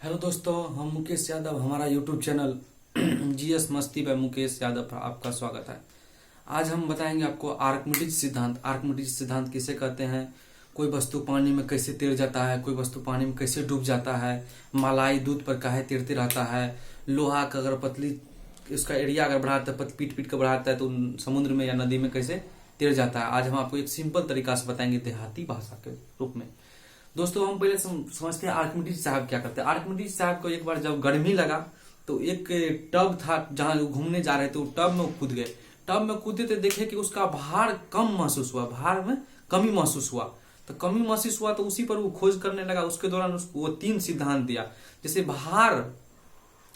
Hello दोस्तों, हम मुकेश यादव। हमारा यूट्यूब चैनल जीएस मस्ती बाय मुकेश यादव पर आपका स्वागत है। आज हम बताएंगे आपको आर्किमिडीज सिद्धांत। आर्किमिडीज सिद्धांत किसे कहते हैं, कोई वस्तु पानी में कैसे तैर जाता है, कोई वस्तु पानी में कैसे डूब जाता है, मलाई दूध पर काहे तैरते रहता है, लोहा का अगर पतली उसका एरिया अगर बढ़ाता है, पीट पीट कर बढ़ाता है तो समुद्र में या नदी में कैसे तैर जाता है। आज हम आपको एक सिंपल तरीका से बताएंगे देहाती भाषा के रूप में। दोस्तों, हम पहले समझते हैं आर्किमिडीज साहब क्या करते हैं। आर्किमिडीज साहब को एक बार जब गर्मी लगा तो एक टब था जहां वो घूमने जा रहे थे, वो टब में कूद गए। टब में कूदे तो देखे कि उसका भार कम महसूस हुआ, भार में कमी महसूस हुआ। तो कमी महसूस हुआ तो उसी पर वो खोज करने लगा। उसके दौरान उसको वो 3 सिद्धांत दिया। जैसे भार,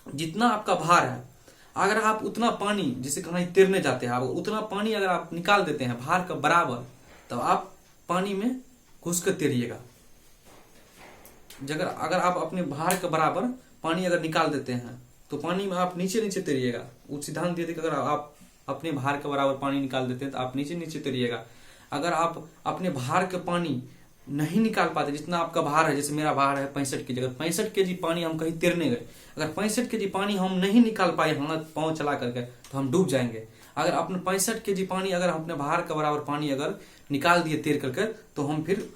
जितना आपका भार है, अगर आप उतना पानी, जैसे कहीं तैरने जाते हैं आप, उतना पानी अगर आप निकाल देते हैं भार का बराबर, तो आप पानी में घुस कर तैरिएगा। अगर आप अपने भार के बराबर पानी अगर निकाल देते हैं तो पानी में आप नीचे नीचे तैरिएगा। वो सिद्धांत दिए थे कि अगर आप अपने भार के बराबर पानी निकाल देते हैं तो आप नीचे नीचे तैरिएगा। अगर आप अपने भार के पानी नहीं निकाल पाते, जितना आपका भार है, जैसे मेरा भार है 65 केजी, अगर 65 केजी पानी हम कहीं तैरने गए, अगर 65 केजी पानी हम नहीं निकाल पाए हाथ पांव चला करके, तो हम डूब जाएंगे। अगर अपने 65 केजी पानी अगर हम अपने भार के बराबर पानी अगर निकाल दिए तैर करके, तो हम फिर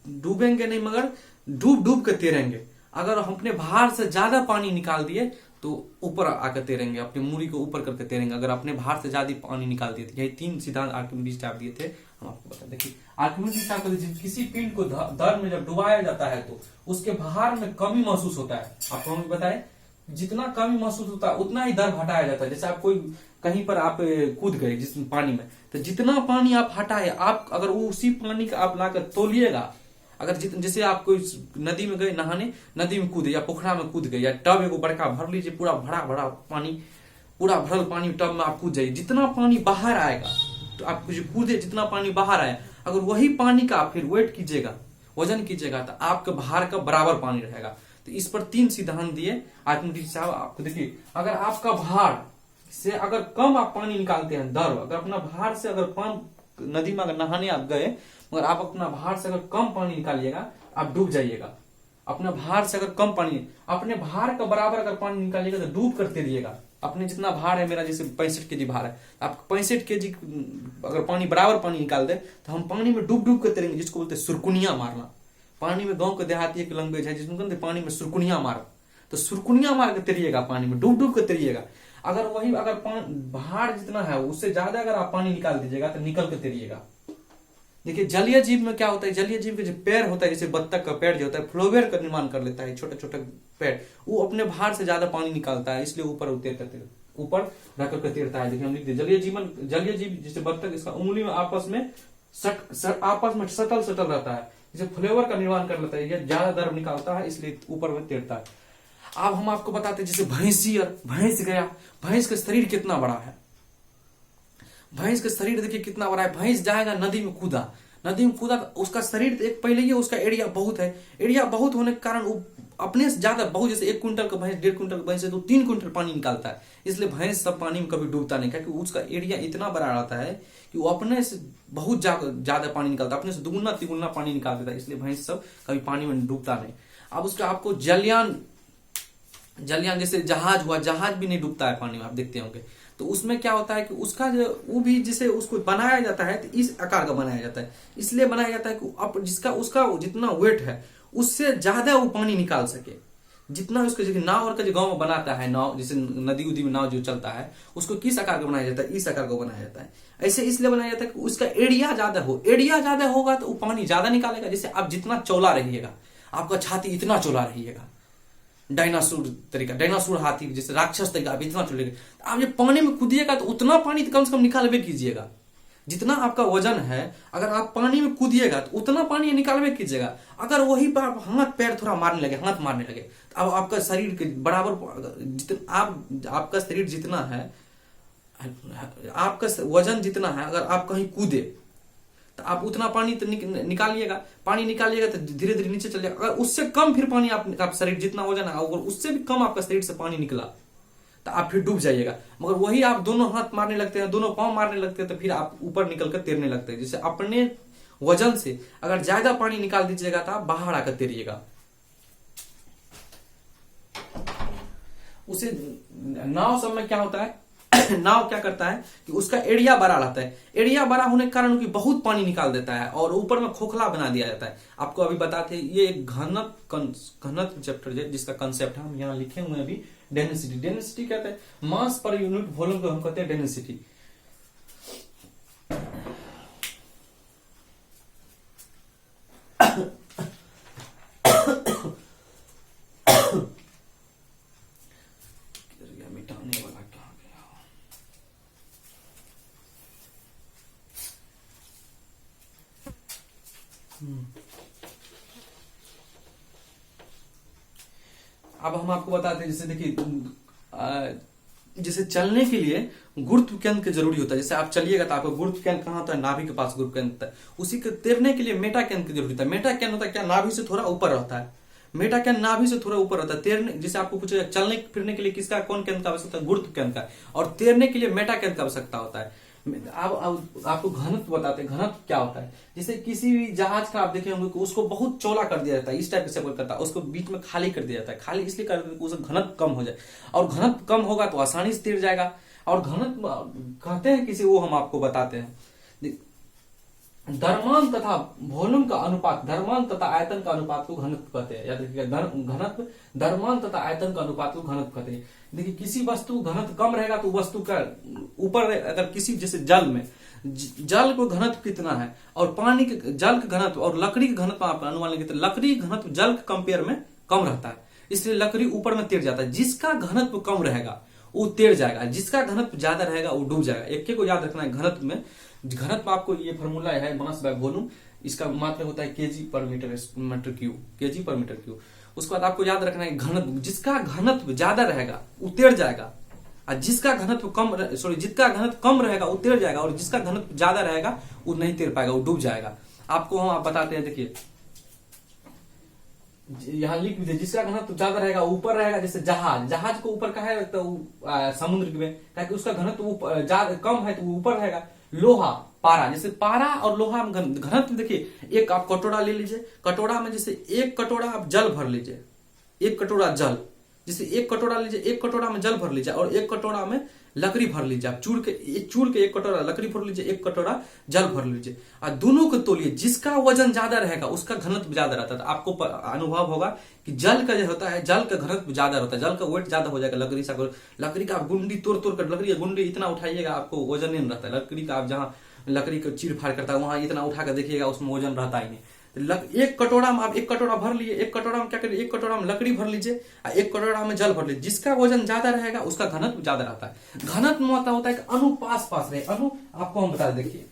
डूबेंगे नहीं, मगर डूब डूब के तैरेंगे। अगर हम अपने भार से ज्यादा पानी निकाल दिए तो ऊपर आकर तैरेंगे, अपनी मूरी को ऊपर करके तैरेंगे, अगर अपने भार से ज्यादा पानी निकाल दिए। यही 3 सिद्धांत आर्किमिडीज साहब दिए थे, हम आपको बता। देखिए, आर्किमिडीज साहब कहते हैं किसी पिंड को दर में जब डुबाया जाता है तो उसके भार में कमी महसूस होता है। आपको हम बताए, जितना कमी महसूस होता है उतना ही दर हटाया जाता है। जैसे आप कोई कहीं पर आप कूद गए जिस पानी में, तो जितना पानी आप हटाए, आप अगर उसी पानी का आप लाकर तोलिएगा, अगर जैसे आप कोई नदी में गए नहाने, नदी में कूदे या पोखरा में कूद गए या टब एगो बड़का भर लीजिए, पूरा भरा भरा पानी, पूरा भरल पानी टब में आप कूद जाइए, जितना पानी बाहर आएगा, तो आप कूदे जितना पानी बाहर आया, अगर वही पानी का आप फिर वेट कीजिएगा, वजन कीजिएगा, तो आपके भार का बराबर पानी रहेगा। तो इस पर 3 सिद्धांत दिए आर्किमिडीज साहब आपको। देखिए, अगर आपका भार से अगर कम आप पानी निकालते हैं, दर अगर अपना भार से अगर कम, नदी में अगर नहाने आप गए मगर आप अपना भार से अगर कम पानी निकालिएगा, आप डूब जाइएगा। अपने भार से अगर कम पानी, अपने भार का बराबर अगर पानी निकालिएगा तो डूब कर तैरिएगा। अपने जितना भार है, मेरा जैसे 65 केजी भार है, आप 65 केजी अगर पानी बराबर पानी निकाल दे तो हम पानी में डूब डूब कर तैरेंगे, जिसको बोलते हैं सुरकुनिया मारना। पानी में गांव के देहाती एक लैंग्वेज है जिसको कहते हैं पानी में सुरकुनिया मार, तो सुरकुनिया मार के तैरिएगा, पानी में डूब डूब कर तैरिएगा। अगर वही अगर भार जितना है उससे ज्यादा अगर आप पानी निकाल दीजिएगा तो निकल कर तैरिएगा। देखिए, जलीय जीव में क्या होता है, जलीय जीव के जो पैर होता है, जैसे बत्तख का पैर जो होता है, फ्लोवेयर का निर्माण कर लेता है, छोटा छोटा पैर, वो अपने भार से ज्यादा पानी निकालता है, इसलिए ऊपर ऊपर रख कर तैरता है। देखिए, हम लिखते जलीय जीव जैसे बत्तख, इसका उंगली में आपस में सटल सटल रहता है, जैसे फ्लेवर का निर्माण कर लेता है, यह ज्यादा दर निकालता है, इसलिए ऊपर में तैरता है। अब हम आपको बताते हैं, जैसे भैंस गया, भैंस का शरीर कितना बड़ा है, भैंस का शरीर देखिए कितना बड़ा है। भैंस जाएगा नदी में कूदा, उसका शरीर एक पहले ही उसका एरिया बहुत है, एरिया बहुत होने के कारण वो अपने से ज्यादा बहुत, जैसे 1 क्विंटल का भैंस, 1.5 क्विंटल का भैंस है तो 3 क्विंटल पानी निकालता है। इसलिए भैंस सब पानी में कभी डूबता नहीं, क्योंकि उसका एरिया इतना बड़ा रहता है कि वो अपने से बहुत ज्यादा पानी निकालता है, अपने से दुगुना तिगुना पानी निकाल देता है, इसलिए भैंस सब कभी पानी में डूबता नहीं। अब उसका आपको जलयान जैसे जहाज हुआ, जहाज भी नहीं डूबता है पानी में, आप देखते होंगे। तो उसमें क्या होता है कि उसका जो वो भी जिसे उसको बनाया जाता है तो इस आकार का बनाया जाता है, इसलिए बनाया जाता है कि जिसका उसका जितना वेट है उससे ज्यादा वो पानी निकाल सके। जितना उसको, जैसे नाव और का जो गांव में बनाता है, नाव जैसे नदी उदी में नाव जो चलता है, उसको किस आकार का बनाया जाता है, इस आकार का बनाया जाता है। ऐसे इसलिए बनाया जाता है कि उसका एरिया ज्यादा हो, एरिया ज्यादा होगा तो वो पानी ज्यादा निकालेगा। जैसे आप जितना चौला रहिएगा, आपका छाती इतना चौला रहिएगा, डायनासोर हाथी जैसे राक्षस तरीका आप इतना चलेगा, आप जब पानी में कूदिएगा तो उतना पानी तो कम से कम निकालबे कीजिएगा। जितना आपका वजन है, अगर आप पानी में कूदिएगा तो उतना पानी निकालबे कीजिएगा। अगर वही पर आप हाथ पैर थोड़ा मारने लगे, हाथ मारने लगे, तो अब आपका शरीर के बराबर जितना आपका शरीर जितना है, आपका वजन जितना है, अगर आप कहीं कूदे तो आप उतना पानी तो निकालिएगा, पानी निकालिएगा तो धीरे धीरे नीचे चल जाएगा। अगर उससे कम फिर पानी आप शरीर जितना वजन है, अगर उससे भी कम आपका शरीर से पानी निकला तो आप फिर डूब जाइएगा। मगर वही आप दोनों हाथ मारने लगते हैं, दोनों पांव मारने लगते हैं, तो फिर आप ऊपर निकल कर तैरने लगते हैं। जैसे अपने वजन से अगर ज्यादा पानी निकाल दीजिएगा तो आप बाहर आकर तैरिएगा। उसे नाव सब में क्या होता है नाव क्या करता है कि उसका एरिया बड़ा रहता है, एरिया बड़ा होने के कारण कि बहुत पानी निकाल देता है और ऊपर में खोखला बना दिया जाता है। आपको अभी बताते ये एक घनत्व चैप्टर है जिसका कंसेप्ट हम यहाँ लिखे हुए हैं अभी। डेंसिटी, डेंसिटी कहते हैं मास पर यूनिट वॉल्यूम को हम कहते हैं डेंसिटी। मिटाने वाला कहाँ गया? अब हम आपको बताते हैं, जैसे देखिए जैसे चलने के लिए गुरुत्व केंद्र की जरूरी होता है। जैसे आप चलिएगा तो आपका गुरुत्व केंद्र कहाँ होता है? नाभि के पास गुरुत्व केंद्र होता है। उसी के तैरने के लिए मेटा केंद्र की जरूरत होता है। मेटा केंद्र होता है क्या? नाभि से थोड़ा ऊपर रहता है। मेटा केंद्र नाभि से थोड़ा ऊपर रहता है। तैरने, जैसे आपको पूछेगा चलने फिरने के लिए किसका कौन केंद्र का आवश्यकता है? गुरुत्व केंद्र का। और तैरने के लिए मेटा केंद्र का आवश्यकता होता है। अब आपको घनत्व बताते हैं, घनत्व क्या होता है। जैसे किसी भी जहाज का आप देखे होंगे उसको बहुत चौड़ा कर दिया जाता है, इस टाइप से करता है, उसको बीच में खाली कर दिया जाता है। खाली इसलिए कर देते हैं उसका घनत्व कम हो जाए, और घनत्व कम होगा तो आसानी से तैर जाएगा। और घनत्व कहते हैं किसी, वो हम आपको बताते हैं। द्रव्यमान तथा वॉल्यूम का अनुपात, द्रव्यमान तथा आयतन का अनुपात को घनत्व कहते हैं। याद रखिएगा, घनत्व द्रव्यमान तथा आयतन का अनुपात को घनत्व कहते हैं। देखिए किसी वस्तु घनत्व कम रहेगा तो वस्तु का ऊपर, अगर किसी जैसे जल में, जल को घनत्व कितना है और पानी के जल का घनत्व और लकड़ी का घनत्व आप अनुमान लेंगे तो लकड़ी घनत्व जल के कंपेयर में कम रहता है, इसलिए लकड़ी ऊपर में तैर जाता है। जिसका घनत्व कम रहेगा वो तैर जाएगा, जिसका घनत्व ज्यादा रहेगा वो डूब जाएगा। एक को याद रखना है घनत्व में। घनत्व आपको ये फॉर्मूला है मास बाय वॉल्यूम, इसका मात्रा होता है केजी पर मीटर क्यूब, केजी पर मीटर क्यूब। उसके बाद आपको याद रखना है घनत्व, जिसका घनत्व ज्यादा रहेगा वो तैर जाएगा, और जिसका घनत्व जिसका घनत्व कम रहेगा वो तैर जाएगा, और जिसका घनत्व ज्यादा रहेगा वो नहीं तैर पाएगा, वो डूब जाएगा। आपको हम आप बताते हैं, देखिए यहाँ लिख दीजिए, जिसका घनत्व ज्यादा रहेगा ऊपर रहेगा। जैसे जहाज को ऊपर का है तो समुद्र में, ताकि उसका घनत्व ज्यादा कम है तो वो ऊपर रहेगा। लोहा, पारा, जैसे पारा और लोहा में घनत्व देखिए, एक आप कटोरा ले लीजिए, कटोरा में जैसे एक कटोरा आप जल भर लीजिए, एक कटोरा जल, जैसे एक कटोरा लीजिए, एक कटोरा में जल भर लीजिए और एक कटोरा में लकड़ी भर लीजिए। आप चूर के एक कटोरा लकड़ी भर लीजिए, एक कटोरा जल भर लीजिए, और दोनों को तोलिए। जिसका वजन ज्यादा रहेगा उसका घनत्व ज्यादा रहता है। आपको अनुभव होगा कि जल का जो होता है, जल का घनत्व ज्यादा होता है, जल का वेट ज्यादा हो जाएगा लकड़ी से। लकड़ी का आप गुंडी तोड़ कर, लकड़ी का गुंडी इतना उठाइएगा आपको वजन नहीं रहता है। लकड़ी का आप जहाँ लकड़ी को चीर फाड़ करता है वहां इतना उठा कर देखिएगा उसमें वजन रहता ही नहीं। एक कटोरा में आप एक कटोरा भर लिए, एक कटोरा में क्या करिए, एक कटोरा में लकड़ी भर लीजिए और एक कटोरा में जल भर लीजिए। जिसका वजन ज्यादा रहेगा उसका घनत्व ज्यादा रहता है। घनत्व में होता है कि अणु पास रहे। अणु आपको हम बता दें, देखिए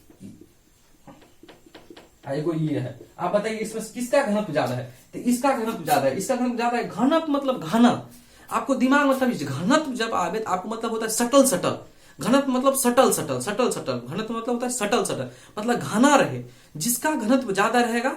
एगो ये है, आप बताइए इसमें किसका घनत्व ज्यादा है? तो इसका घनत्व ज्यादा है, इसका घनत्व ज्यादा है। घनत्व मतलब घनत्व, आपको दिमाग मतलब घनत्व जब आवे तो आपको मतलब होता है सटल। घनत्व मतलब सटल। घनत्व मतलब होता है सटल, मतलब घना रहे। जिसका घनत्व ज्यादा रहेगा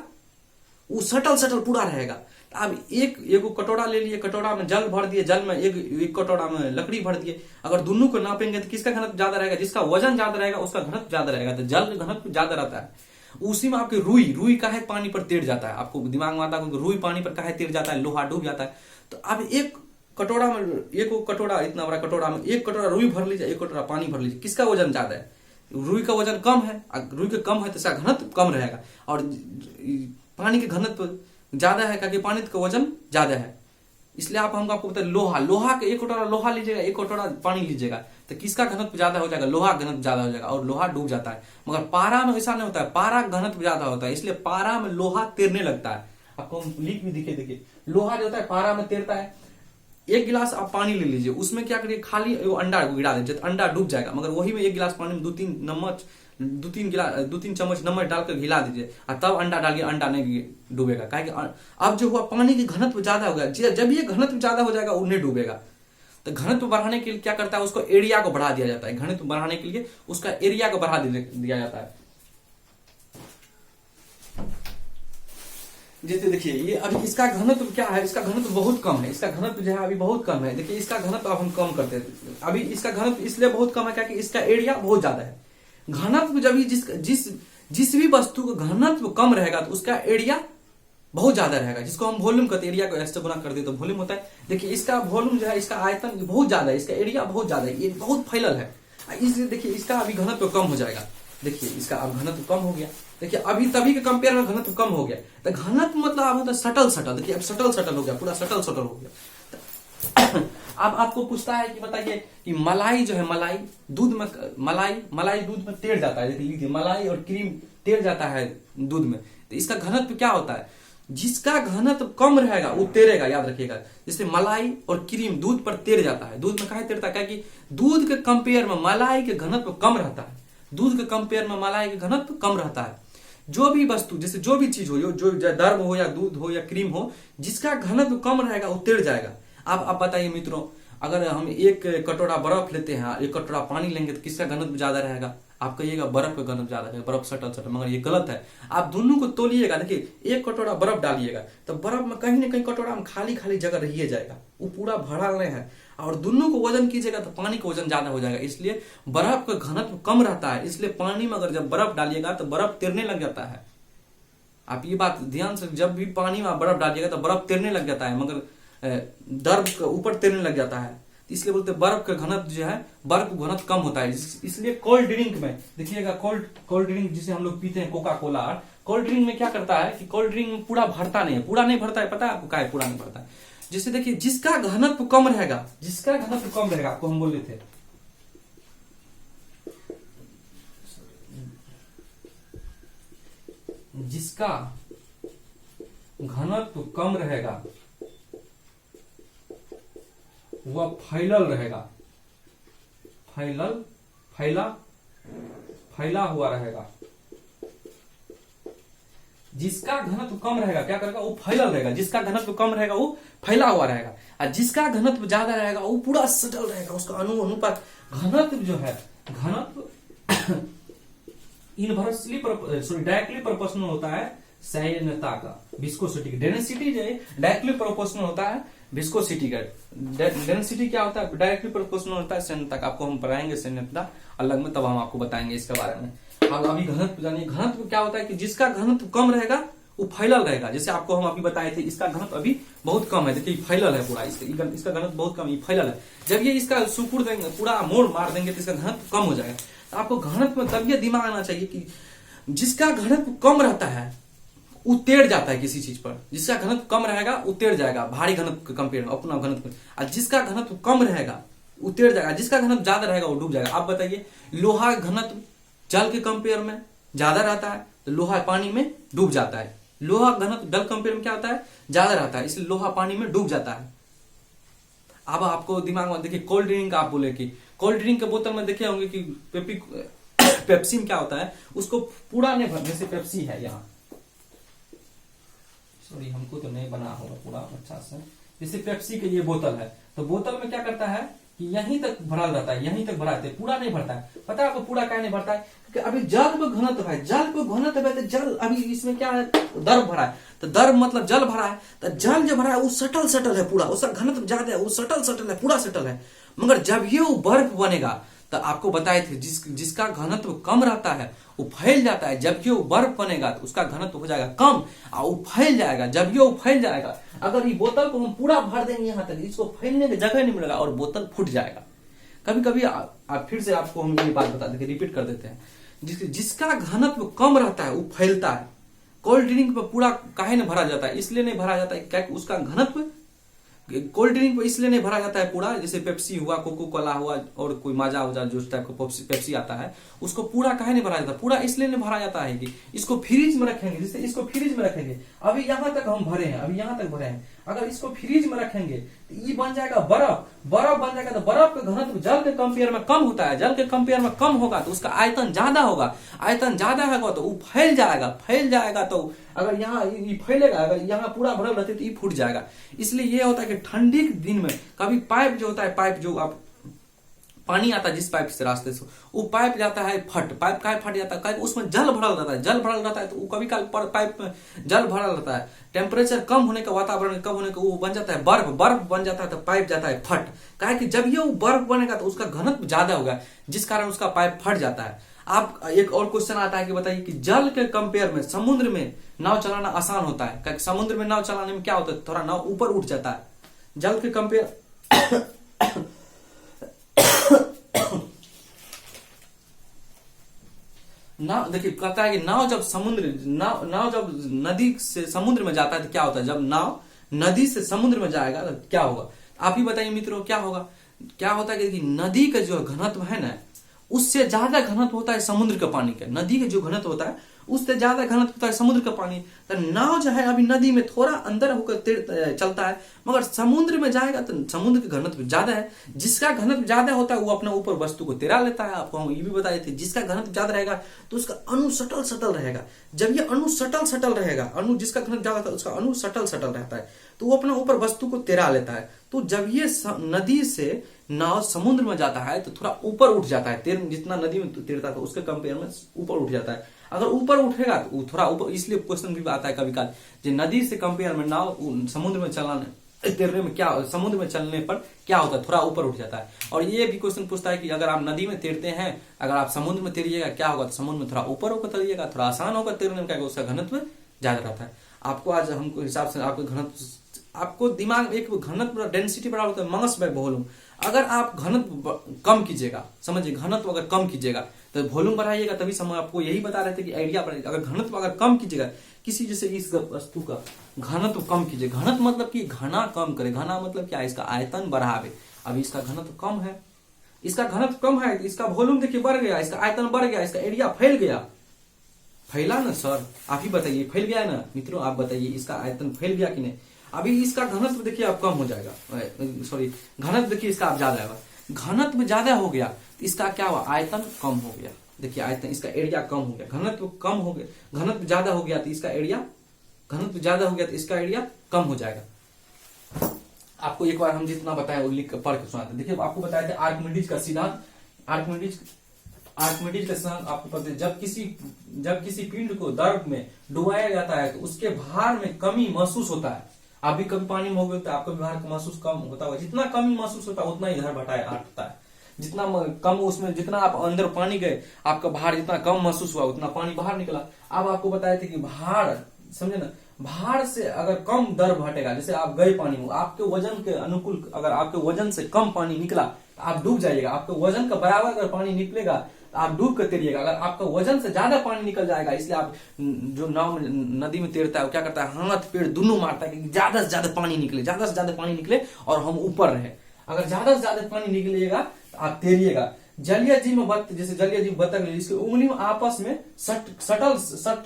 वो सटल पूरा रहेगा। अब एक कटोरा ले लिए, कटोरा में जल भर दिए, जल में एक कटोरा में लकड़ी भर दिए। अगर दोनों को नापेंगे तो किसका घनत्व ज्यादा रहेगा? जिसका वजन ज्यादा रहेगा उसका घनत्व ज्यादा रहेगा। तो जल का घनत्व ज्यादा रहता है। उसी में आपके रुई का है पानी पर तैर जाता है। आपको दिमाग में आता है रुई पानी पर काहे तैर जाता है? लोहा डूब जाता है। तो अब एक कटोरा में, एक कटोरा, इतना बड़ा कटोरा में एक कटोरा रुई भर लीजिए, एक कटोरा पानी भर लीजिए। किसका वजन ज्यादा है? रुई का वजन कम है, रुई का कम है तो इसका घनत्व कम रहेगा। और पानी का घनत्व ज्यादा है क्योंकि पानी का वजन ज्यादा है। इसलिए आपको बता, लोहा के एक कटोरा लोहा लीजिएगा, एक कटोरा पानी लीजिएगा, तो किसका घनत्व ज्यादा हो जाएगा? लोहा घनत्व ज्यादा हो जाएगा और लोहा डूब जाता है। मगर पारा में ऐसा नहीं होता है, पारा घनत्व ज्यादा होता है, इसलिए पारा में लोहा तैरने लगता है। आपको हम लिख भी देखिए, लोहा जो होता है पारा में तैरता है। एक गिलास आप पानी ले लीजिए, उसमें क्या करिए, खाली अंडा गिरा दीजिए तो अंडा डूब जाएगा। मगर वही में एक गिलास पानी में दो तीन चम्मच नमक डालकर हिला दीजिए और तब अंडा डालिए, अंडा नहीं डूबेगा। क्योंकि अब जो हुआ पानी की घनत्व ज्यादा हो गया, जब ये घनत्व ज्यादा हो जाएगा वो नहीं डूबेगा। तो घनत्व बढ़ाने के लिए क्या करता है, उसको एरिया को बढ़ा दिया जाता है। घनत्व बढ़ाने के लिए उसका एरिया को बढ़ा दिया जाता है। जैसे देखिए ये अभी इसका घनत्व क्या है, इसका घनत्व बहुत कम है। इसका घनत्व जो है अभी बहुत कम है। देखिए इसका घनत्व अब हम कम करते हैं। अभी इसका घनत्व इसलिए बहुत कम है क्योंकि इसका एरिया बहुत ज्यादा है। घनत्व जब जिस भी वस्तु का घनत्व कम रहेगा तो उसका एरिया बहुत ज्यादा रहेगा, जिसको हम वॉल्यूम कहते हैं। एरिया को ऐसे गुना कर दे तो वॉल्यूम होता है। देखिए इसका वॉल्यूम जो है, इसका आयतन बहुत ज्यादा है, इसका एरिया बहुत ज्यादा है, ये बहुत फैलल है, इसलिए देखिए इसका अभी घनत्व कम हो जाएगा। देखिए इसका अब घनत्व कम हो गया। देखिए अभी तभी के कंपेयर में घनत्व कम हो गया। तो घनत्व मतलब अब होता है सटल सटल। देखिए अब सटल सटल हो गया, पूरा सटल सटल हो गया। अब आपको पूछता है कि बताइए कि मलाई जो है, मलाई दूध में, मलाई दूध में तैर जाता है। देखिए मलाई और क्रीम तैर जाता है दूध में, तो इसका घनत्व क्या होता है? जिसका घनत्व कम रहेगा वो तैरेगा, याद रखिएगा। जैसे मलाई और क्रीम दूध पर तैर जाता है। दूध में काहे तैरता है? क्योंकि दूध के कंपेयर में मलाई के घनत्व कम रहता है। दूध के कंपेयर में मलाई के घनत्व कम रहता है। जो भी वस्तु, जैसे जो भी चीज हो, जो दर्भ हो या दूध हो या क्रीम हो, जिसका घनत्व कम रहेगा वो तैर जाएगा। अब बताइए मित्रों, अगर हम एक कटोरा बर्फ लेते हैं, एक कटोरा पानी लेंगे, तो किसका घनत्व ज्यादा रहेगा? आप कहिएगा बर्फ का घनत्व ज्यादा है, बर्फ सटल सटल, मगर ये गलत है। आप दोनों को तोलिएगा। देखिए एक कटोरा बर्फ डालिएगा तो बर्फ में कहीं ना कहीं कटोरा में खाली खाली जगह रहिए जाएगा, वो पूरा भरा नहीं है। और दोनों को वजन कीजिएगा तो पानी का वजन ज्यादा हो जाएगा। इसलिए बर्फ का घनत्व कम रहता है, इसलिए पानी में अगर जब बर्फ डालिएगा तो बर्फ तैरने लग जाता है। आप ये बात ध्यान से, जब भी पानी में बर्फ डालिएगा तो बर्फ तैरने लग जाता है, मगर दर्भ के ऊपर तैरने लग जाता है। इसलिए बोलते हैं बर्फ का घनत्व जो है, बर्फ का घनत्व कम होता है। इसलिए कोल्ड ड्रिंक में देखिएगा, कोल्ड ड्रिंक जिसे हम लोग पीते हैं, कोका कोला, कोल्ड ड्रिंक में क्या करता है कि कोल्ड ड्रिंक में पूरा भरता नहीं है, पूरा नहीं भरता है। पता है आपको क्या पूरा नहीं भरता है? जैसे देखिए जिसका घनत्व कम रहेगा, जिसका घनत्व कम रहेगा, आपको हम बोले थे जिसका घनत्व कम रहेगा वह फैलल रहेगा, फैला हुआ रहेगा। जिसका घनत्व कम रहेगा क्या करेगा? वो फैलल रहेगा। जिसका घनत्व कम रहेगा वो फैला हुआ रहेगा, और जिसका घनत्व ज्यादा रहेगा वो पूरा सटल रहेगा। उसका अनुपात घनत्व जो है, घनत्व इनवर्सली डायरेक्टली प्रोपोर्शनल होता है संयनता का, विस्कोसिटी का। डेंसिटी जो है डायरेक्टली प्रोपोर्शनल होता है विस्कोसिटी का। डेंसिटी क्या होता है? डायरेक्टली प्रोपोर्शनल होता है संयनता का। आपको हम पढ़ाएंगे संयनता अलग में, तब हम आपको बताएंगे इसके बारे में। अब अभी घनत्व जानिए। घनत्व क्या होता है कि जिसका घनत्व कम रहेगा वो फैलल रहेगा। जैसे आपको हम अभी बताए थे, इसका घनत्व अभी बहुत कम है, देखिए फैलल है पूरा, इसका घनत्व बहुत कम है, फैलल है। जब ये इसका सुकुड़ देंगे, पूरा मोड़ मार देंगे, तो इसका घनत्व कम हो जाएगा। तो आपको घनत्व में तब ये दिमाग आना चाहिए कि जिसका घनत्व कम रहता है वो तैर जाता है किसी चीज पर। जिसका घनत्व कम रहेगा वो तैर जाएगा भारी घनत्व के कंपेयर में, अपना घनत्व। और जिसका घनत्व कम रहेगा वो तैर जाएगा, जिसका घनत्व ज्यादा रहेगा वो डूब जाएगा। आप बताइए, लोहा घनत्व जल के कंपेयर में ज्यादा रहता है तो लोहा पानी में डूब जाता है। लोहा घनत्व जल कंपेयर में क्या होता है? ज्यादा रहता है, इसलिए लोहा पानी में डूब जाता है। अब आपको दिमाग में देखिए, कोल्ड ड्रिंक आप बोले कि कोल्ड ड्रिंक के बोतल में देखे होंगे कि पेप्सी में क्या होता है, उसको पूरा नहीं भर। जैसे पेप्सी है यहाँ, सॉरी हमको तो नहीं बना होगा पूरा अच्छा से। जैसे पेप्सी के ये बोतल है, तो बोतल में क्या करता है कि यहीं तक भरा रहता है, यहीं तक भरा रहता है, पूरा नहीं भरता है। पता है आपको पूरा क्या नहीं भरता है? क्योंकि अभी जल को घनत्व है, जल को घनत्व है, तो जल अभी इसमें क्या है? दर्भ भरा है, तो दर्भ मतलब जल भरा है, तो जल जो भरा है वो सटल सटल है पूरा, उसका घनत्व ज्यादा है, वो सटल सटल है, पूरा सटल है। मगर जब ये वो बर्फ बनेगा, तो आपको बताए थे जिसका घनत्व कम रहता है वो फैल जाता है। जबकि वो बर्फ बनेगा तो उसका घनत्व हो जाएगा कम और वो फैल जाएगा। जब ये वो फैल जाएगा, अगर ये बोतल को हम पूरा भर देंगे यहाँ तक, इसको फैलने की जगह नहीं मिलेगा और बोतल फूट जाएगा। कभी कभी आप फिर से आपको हम ये बात बता देंगे, रिपीट कर देते हैं। जिसका घनत्व कम रहता है वो फैलता है। कोल्ड ड्रिंक पर पूरा काहे नहीं भरा जाता है? इसलिए नहीं भरा जाता है क्या? उसका घनत्व कोल्ड ड्रिंक पर इसलिए नहीं भरा जाता है पूरा। जैसे पेप्सी हुआ, कोको कोला हुआ, और कोई माजा उजा जो टाइप का पेप्सी आता है, उसको पूरा काहे नहीं भरा जाता? पूरा इसलिए नहीं भरा जाता है कि इसको फ्रीज में रखेंगे। जैसे इसको फ्रीज में रखेंगे, अभी यहाँ तक हम भरे हैं, अभी यहाँ तक भरे हैं, अगर इसको फ्रीज में रखेंगे तो ये बन जाएगा बर्फ। बर्फ बन जाएगा तो बर्फ का घनत्व जल के कंपेयर में कम होता है। जल के कंपेयर में कम होगा तो उसका आयतन ज्यादा होगा। आयतन ज्यादा होगा तो वो फैल जाएगा। फैल जाएगा तो अगर यहाँ ये फैलेगा, अगर यहाँ पूरा भरल रहते तो ये फूट जाएगा। इसलिए ये होता है कि ठंडी के दिन में कभी पाइप जो होता है, पाइप जो आप पानी आता है जिस पाइप से रास्ते से, वो पाइप जाता है फट। पाइप का फट जाता है, उसमें जल भरल रहता है। जल भरल रहता है तो कभी काल पाइप में जल भरल रहता है। टेम्परेचर कम होने का, वातावरण कम होने का, वो बन जाता है बर्फ। बर्फ बन जाता है तो पाइप जाता है फट। कहा कि जब ये वो बर्फ बनेगा तो उसका घनत्व ज्यादा होगा, जिस कारण उसका पाइप फट जाता है। आप एक और क्वेश्चन आता है कि बताइए कि जल के कंपेयर में समुद्र में नाव चलाना आसान होता है, क्योंकि समुद्र में नाव चलाने में क्या होता है, थोड़ा नाव ऊपर उठ जाता है। जल के कंपेयर नाव, देखिए कहता है कि नाव जब नाव जब नदी से समुद्र में जाता है तो क्या होता है, जब नाव नदी से समुद्र में जाएगा तो क्या होगा, आप ही बताइए मित्रों क्या होगा। क्या होता है कि नदी का जो घनत्व है ना, उससे ज्यादा घनत्व होता है समुद्र का पानी का। नदी का जो घनत्व होता है उससे ज्यादा घनत्व होता है समुद्र का पानी। तो नाव जो है अभी नदी में थोड़ा अंदर होकर चलता है, मगर समुद्र में जाएगा तो समुद्र का घनत्व ज्यादा है। जिसका घनत्व ज्यादा होता है वो अपने ऊपर वस्तु को तेरा लेता है। आपको हम ये भी बताए थे, जिसका घनत्व ज्यादा रहेगा तो उसका अणु सटल सटल रहेगा। जब ये अणु सटल सटल रहेगा, अणु जिसका घनत्व ज्यादा था उसका अणु सटल सटल रहता है, तो वो अपने ऊपर वस्तु को तेरा लेता है। तो जब ये नदी से नाव समुद्र में जाता है तो थोड़ा ऊपर उठ जाता है, जितना नदी में तैरता था उसके कंपेयर में ऊपर उठ जाता है। अगर ऊपर उठेगा तो थोड़ा ऊपर, इसलिए क्वेश्चन भी आता है कभी काल, जो नदी से कंपेयर में नाव समुद्र में चलाने तैरने में क्या, समुद्र में चलने पर क्या होता है, थोड़ा ऊपर उठ जाता है। और ये भी क्वेश्चन पूछता है कि अगर आप नदी में तैरते हैं, अगर आप समुद्र में तैरिएगा क्या होगा, तो समुद्र में थोड़ा ऊपर होकर तैरिएगा, थोड़ा आसान होगा तैरने में, क्या उसका घनत्व ज्यादा रहता है। आपको आज हमको हिसाब से आपको घनत्व, आपको दिमाग एक घनत्व डेंसिटी बड़ा होता है मास बाय वॉल्यूम। अगर आप घनत्व कम कीजिएगा, समझिए घनत्व अगर कम कीजिएगा तो वॉल्यूम बढ़ाइएगा, तभी समय आपको यही बता रहे थे कि एरिया बढ़ेगा। अगर घनत्व अगर कम कीजिएगा, किसी जैसे इस वस्तु का घनत्व कम कीजिए, घनत्व मतलब कि घना कम करे, घना मतलब क्या है, इसका आयतन बढ़ावे। अभी इसका घनत्व कम है, इसका घनत्व कम है, इसका वॉल्यूम देखिए बढ़ गया, इसका आयतन बढ़ गया, इसका एरिया फैल गया। फैला ना सर, आप ही बताइए, फैल गया है ना मित्रों, आप बताइए इसका आयतन फैल गया कि नहीं। अभी इसका घनत्व देखिए आप कम हो जाएगा, सॉरी घनत्व देखिए इसका आप ज्यादा होगा। घनत्व ज्यादा हो गया तो इसका क्या हुआ, आयतन कम हो गया। देखिए आयतन, इसका एरिया कम हो गया, घनत्व कम हो गया, घनत्व ज्यादा हो गया तो इसका एरिया, घनत्व ज्यादा हो गया तो इसका एरिया कम हो जाएगा। आपको एक बार हम जितना बताया वो लिख पढ़ के सुनाते। देखिए आपको बताया था आर्किमिडीज का सिद्धांत, आर्किमिडीज का सिद्धांत आपको पता है, जब किसी पिंड को द्रव में डुबाया जाता है तो उसके भार में कमी महसूस होता है। आप भी कभी पानी में हो गए तो आपको भी भार महसूस कम होता होगा, जितना कमी महसूस होता है उतना ही इधर घटाया हटता है। जितना कम उसमें, जितना आप अंदर पानी गए आपका भार जितना कम महसूस हुआ उतना पानी बाहर निकला। अब आपको बताए थे कि भार, समझे ना, भार से अगर कम दर हटेगा, जैसे आप गए पानी में, आपके वजन के अनुकूल अगर आपके वजन से कम पानी निकला तो आप डूब जाइएगा। आपके वजन का बराबर अगर पानी निकलेगा तो आप डूब कर तैरिएगा। अगर आपका वजन से ज्यादा पानी निकल जाएगा, इसलिए आप जो नाव में नदी में तैरता है वो क्या करता है, हाथ पेड़ दोनों मारता है कि ज्यादा से ज्यादा पानी निकले, ज्यादा से ज्यादा पानी निकले और हम ऊपर रहे। अगर ज्यादा से ज्यादा पानी निकलेगा तो आप तैरिएगा। जलीय जीव में जैसे जलीय जीव बतख, इसकी उंगली में आपस में सटल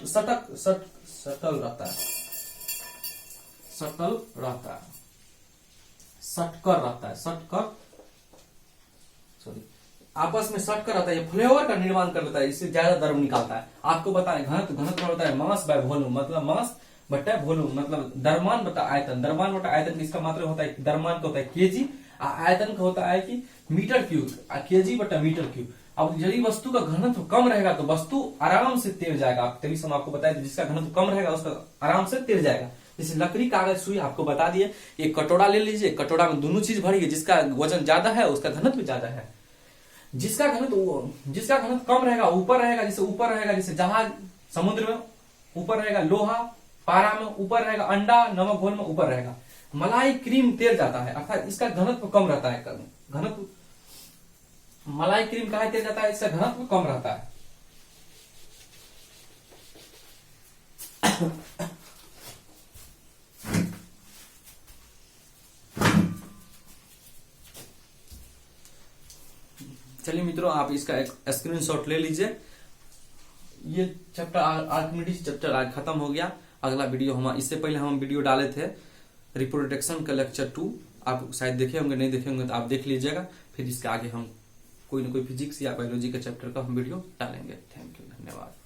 रहता है, सटल रहता है, सटकर रहता है, सटकर, सॉरी आपस में सटकर रहता है, ये फ्लेवर का निर्माण कर लेता है, इससे ज्यादा द्रव निकालता है। आपको बताएं घनत्व होता है मास बाय वॉल्यूम, मतलब मास बटा वॉल्यूम, मतलब द्रव्यमान बटा आयतन। द्रव्यमान बटा आयतन इसका मात्रा होता है, द्रव्यमान का होता है केजी, आयतन का होता है कि मीटर क्यूब, केजी बटा मीटर क्यूब। अब यदि वस्तु का घनत्व कम रहेगा तो वस्तु आराम से तैर जाएगा। तभी हम आपको बताया जिसका घनत्व कम रहेगा उसका आराम से तैर जाएगा। जैसे लकड़ी, कागज, सुई, आपको बता दिए। एक कटोरा ले लीजिए, कटोरा में दोनों चीज भरिए, जिसका वजन ज्यादा है उसका घनत्व ज्यादा है। जिसका घनत्व कम रहेगा ऊपर रहेगा, जैसे ऊपर रहेगा, जैसे जहाज समुद्र में ऊपर रहेगा, लोहा पारा में ऊपर रहेगा, अंडा नमक घोल में ऊपर रहेगा। मलाई क्रीम तैर जाता है, अर्थात इसका घनत्व कम रहता है। घनत्व मलाई क्रीम कहा तैर जाता है, इसका घनत्व कम रहता है। चलिए मित्रों, आप इसका एक स्क्रीनशॉट ले लीजिए। ये चैप्टर आर्किमिडीज चैप्टर आज खत्म हो गया। अगला वीडियो हम, इससे पहले हम वीडियो डाले थे रिप्रोडक्शन का लेक्चर 2, आप शायद देखे होंगे, नहीं देखे होंगे तो आप देख लीजिएगा। फिर इसके आगे हम कोई ना कोई फिजिक्स या बायोलॉजी के चैप्टर का हम वीडियो डालेंगे। थैंक यू, धन्यवाद।